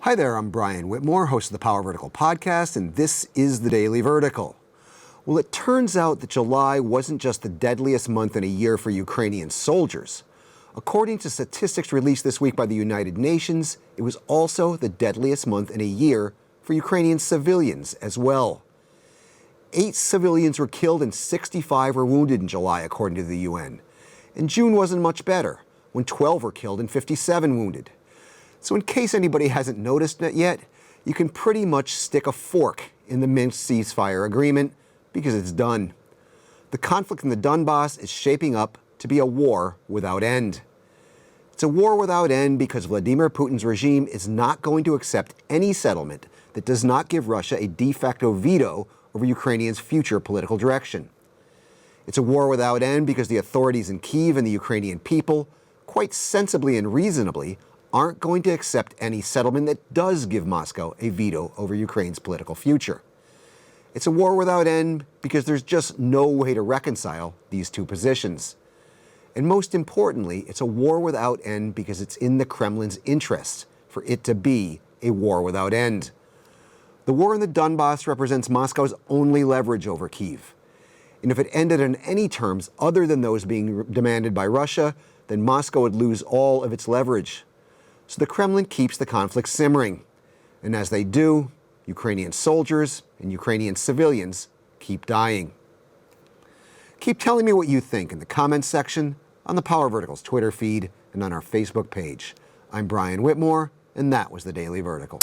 Hi there, I'm Brian Whitmore, host of the Power Vertical podcast, and this is the Daily Vertical. Well, it turns out that July wasn't just the deadliest month in a year for Ukrainian soldiers. According to statistics released this week by the United Nations, it was also the deadliest month in a year for Ukrainian civilians as well. 8 civilians were killed and 65 were wounded in July, according to the UN. And June wasn't much better, when 12 were killed and 57 wounded. So in case anybody hasn't noticed it yet, you can pretty much stick a fork in the Minsk ceasefire agreement because it's done. The conflict in the Donbass is shaping up to be a war without end. It's a war without end because Vladimir Putin's regime is not going to accept any settlement that does not give Russia a de facto veto over Ukrainians' future political direction. It's a war without end because the authorities in Kyiv and the Ukrainian people, quite sensibly and reasonably, aren't going to accept any settlement that does give Moscow a veto over Ukraine's political future. It's a war without end because there's just no way to reconcile these two positions. And most importantly, it's a war without end because it's in the Kremlin's interest for it to be a war without end. The war in the Donbass represents Moscow's only leverage over Kyiv. And if it ended on any terms other than those being demanded by Russia, then Moscow would lose all of its leverage. So the Kremlin keeps the conflict simmering. And as they do, Ukrainian soldiers and Ukrainian civilians keep dying. Keep telling me what you think in the comments section, on the Power Vertical's Twitter feed, and on our Facebook page. I'm Brian Whitmore, and that was the Daily Vertical.